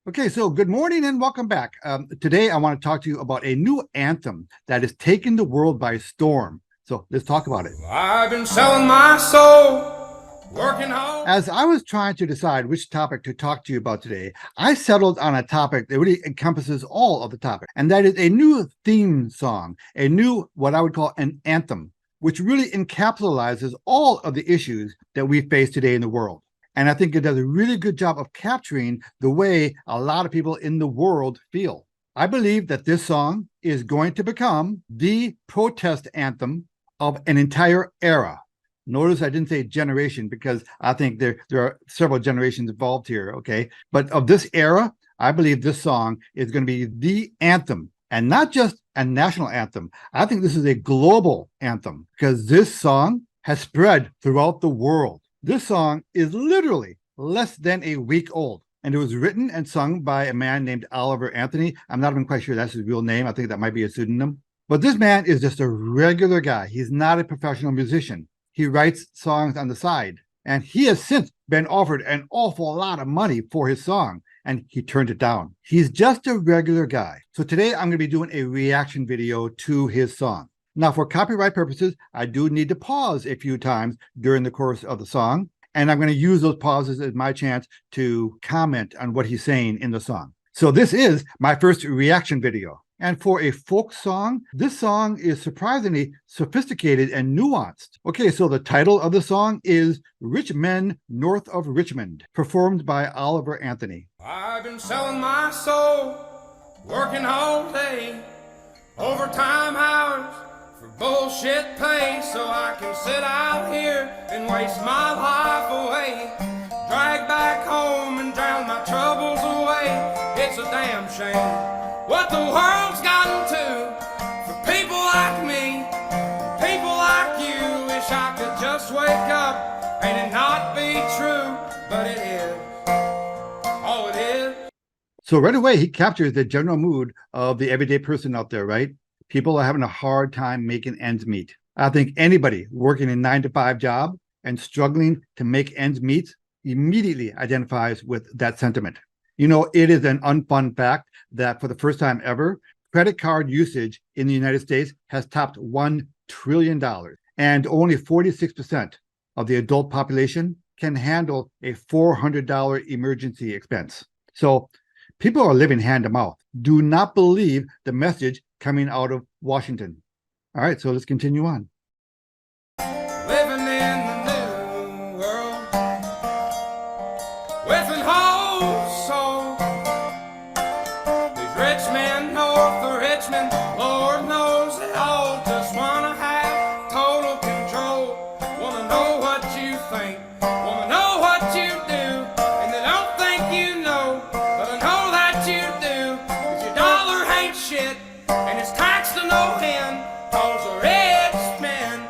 Okay, so good morning and welcome back. Today, I want to talk to you about a new anthem that has taken the world by storm. So let's talk about it. I've been selling my soul, working hard. As I was trying to decide which topic to talk to you about today, I settled on a topic that really encompasses all of the topics, and that is a new theme song, a new, what I would call an anthem, which really encapsulates all of the issues that we face today in the world. And I think it does a really good job of capturing the way a lot of people in the world feel. I believe that this song is going to become the protest anthem of an entire era. Notice I didn't say generation because I think there are several generations involved here, okay? But of this era, I believe this song is going to be the anthem, and not just a national anthem. I think this is a global anthem because this song has spread throughout the world. This song is literally less than a week old, and it was written and sung by a man named Oliver Anthony. I'm not even quite sure that's his real name. I think that might be a pseudonym. But this man is just a regular guy. He's not a professional musician. He writes songs on the side, and he has since been offered an awful lot of money for his song, and he turned it down. He's just a regular guy. So today I'm going to be doing a reaction video to his song. Now, for copyright purposes, I do need to pause a few times during the course of the song, and I'm going to use those pauses as my chance to comment on what he's saying in the song. So this is my first reaction video. And for a folk song, this song is surprisingly sophisticated and nuanced. Okay, so the title of the song is Rich Men North of Richmond, performed by Oliver Anthony. I've been selling my soul, working all day, overtime hours for bullshit pay, so I can sit out here and waste my life away, drag back home and drown my troubles away. It's a damn shame what the world's gotten to for people like me, people like you. Wish I could just wake up and it not be true, but it is. Oh, it is. So right away, he captures the general mood of the everyday person out there, right? People are having a hard time making ends meet. I think anybody working a 9-to-5 job and struggling to make ends meet immediately identifies with that sentiment. You know, it is an unfun fact that for the first time ever, credit card usage in the United States has topped $1 trillion, and only 46% of the adult population can handle a $400 emergency expense. So people are living hand to mouth. Do not believe the message coming out of Washington. All right, so let's continue on. Living in the new world with an whole soul. These rich men north of Richmond, Lord knows they all just wanna have total control. Wanna know what you think, wanna know what you do, and they don't think you know, but I know that you do. 'Cause your dollar ain't shit, and it's taxed to no end. Cause the rich men,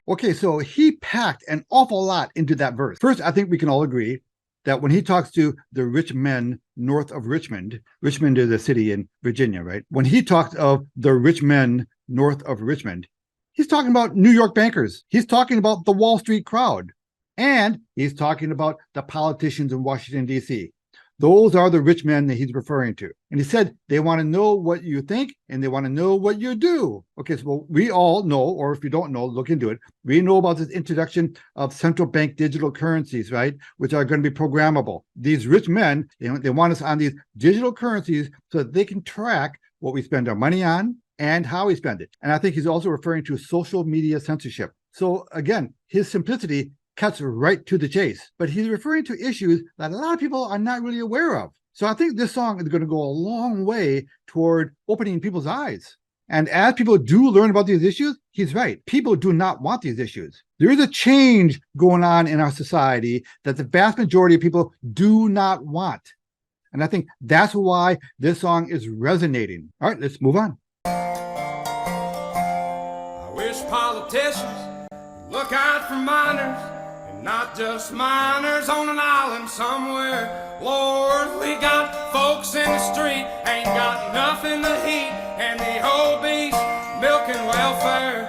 Okay, so he packed an awful lot into that verse. First, I think we can all agree that when he talks to the rich men north of Richmond, Richmond is a city in Virginia, right? When he talks of the rich men north of Richmond, he's talking about New York bankers. He's talking about the Wall Street crowd. And he's talking about the politicians in Washington, D.C. Those are the rich men that he's referring to. And he said they want to know what you think and they want to know what you do. Okay, so we all know, or if you don't know, look into it. We know about this introduction of central bank digital currencies, right? Which are going to be programmable. These rich men, they want us on these digital currencies so that they can track what we spend our money on and how we spend it. And I think he's also referring to social media censorship. So again, his simplicity cuts right to the chase, but he's referring to issues that a lot of people are not really aware of. So I think this song is going to go a long way toward opening people's eyes. And as people do learn about these issues, he's right. People do not want these issues. There is a change going on in our society that the vast majority of people do not want. And I think that's why this song is resonating. All right, let's move on. I wish politicians look out for minors. Not just miners on an island somewhere. Lord, we got folks in the street, ain't got nothing to eat, and the obese milking welfare.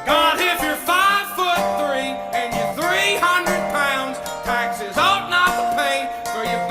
God, if you're 5'3" and you're 300 pounds, taxes ought not to pay for your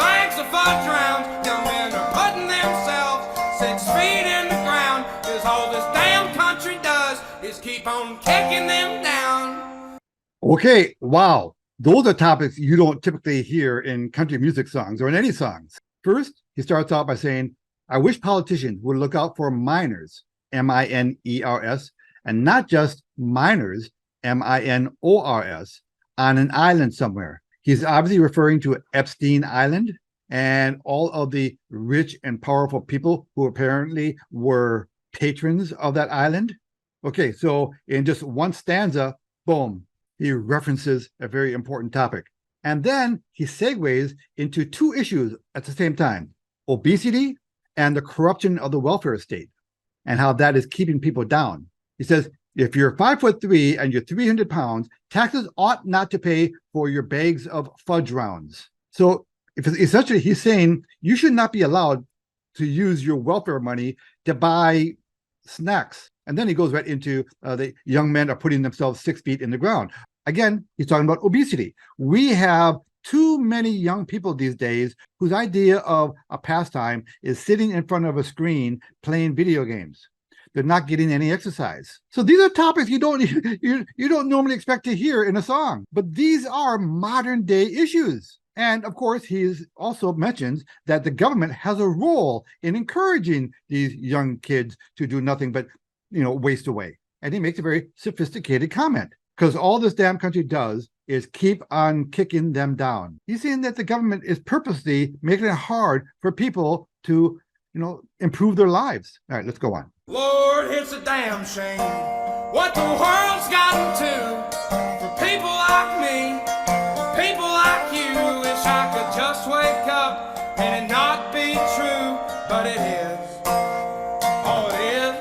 fudge rounds. Young men are putting themselves 6 feet in the ground, 'cause all this damn country does is keep on kicking them down. Okay, wow. Those are topics you don't typically hear in country music songs or in any songs. First, he starts out by saying, I wish politicians would look out for minors, M-I-N-E-R-S, and not just minors, M-I-N-O-R-S, on an island somewhere. He's obviously referring to Epstein Island and all of the rich and powerful people who apparently were patrons of that island. Okay, so in just one stanza, boom, he references a very important topic. And then he segues into 2 issues at the same time, obesity and the corruption of the welfare state and how that is keeping people down. He says, if you're 5'3" and you're 300 pounds, taxes ought not to pay for your bags of fudge rounds. So essentially he's saying you should not be allowed to use your welfare money to buy snacks. And then he goes right into the young men are putting themselves 6 feet in the ground. Again, he's talking about obesity. We have too many young people these days whose idea of a pastime is sitting in front of a screen playing video games. They're not getting any exercise. So these are topics you don't normally expect to hear in a song, but these are modern day issues. And of course, he also mentions that the government has a role in encouraging these young kids to do nothing but, waste away. And he makes a very sophisticated comment, because all this damn country does is keep on kicking them down. He's saying that the government is purposely making it hard for people to, improve their lives. All right, let's go on. Lord, it's a damn shame what the world's gotten to for people like me, people like you. Wish I could just wake up and it not be true, but it is. Oh, it is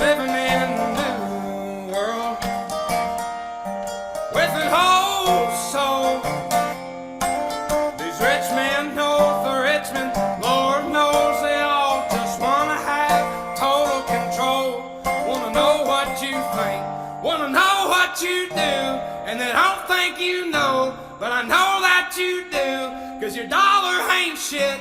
living in the new world with an whole soul. These rich men know the rich men, Lord knows they all just wanna have total control. Wanna know what you think, wanna know what you do, and they don't think you know, but I know that you do, 'cause your dollar ain't shit,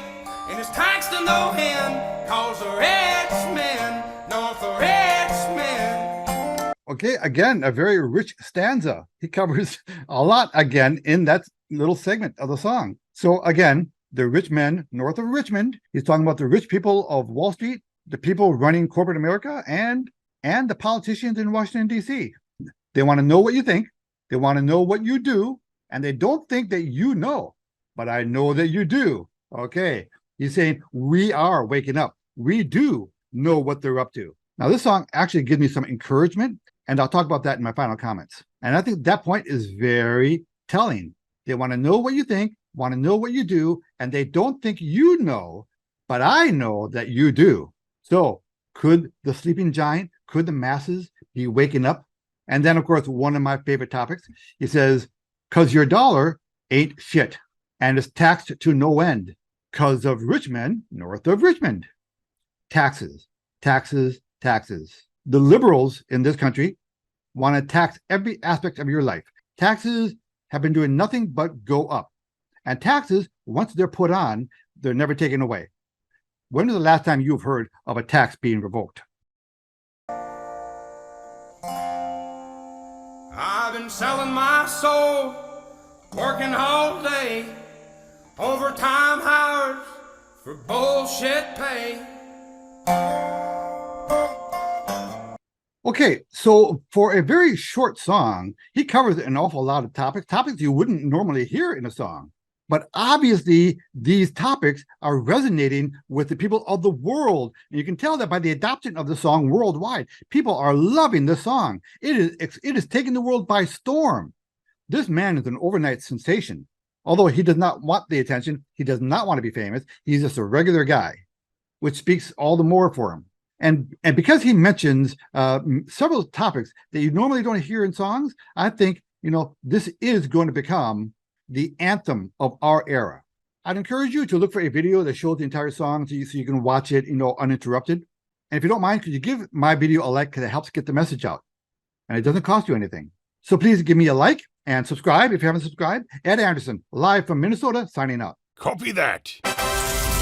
and it's taxed to no end, 'cause the rich men know the rich men. Okay, again, a very rich stanza. He covers a lot again in that little segment of the song. So again, the rich men north of Richmond, he's talking about the rich people of Wall Street, the people running corporate America, and the politicians in Washington, D.C. They want to know what you think. They want to know what you do. And they don't think that you know, but I know that you do. Okay. He's saying we are waking up. We do know what they're up to. Now, this song actually gives me some encouragement, and I'll talk about that in my final comments. And I think that point is very telling. They want to know what you think, want to know what you do, and they don't think you know, but I know that you do. So could the sleeping giant, could the masses be waking up? And then, of course, one of my favorite topics, he says, 'cause your dollar ain't shit and is taxed to no end, 'cause of rich men north of Richmond. Taxes, taxes, taxes. The liberals in this country want to tax every aspect of your life. Taxes have been doing nothing but go up. And taxes, once they're put on, they're never taken away. When was the last time you've heard of a tax being revoked? I've been selling my soul, working all day, overtime hours for bullshit pay. Okay, so for a very short song, he covers an awful lot of topics you wouldn't normally hear in a song. But obviously, these topics are resonating with the people of the world. And you can tell that by the adoption of the song worldwide. People are loving the song. It is taking the world by storm. This man is an overnight sensation. Although he does not want the attention, he does not want to be famous. He's just a regular guy, which speaks all the more for him. And because he mentions several topics that you normally don't hear in songs, I think, this is going to become the anthem of our era. I'd encourage you to look for a video that shows the entire song so you can watch it, uninterrupted. And if you don't mind, could you give my video a like, because it helps get the message out. And it doesn't cost you anything. So please give me a like and subscribe if you haven't subscribed. Ed Anderson, live from Minnesota, signing out. Copy that.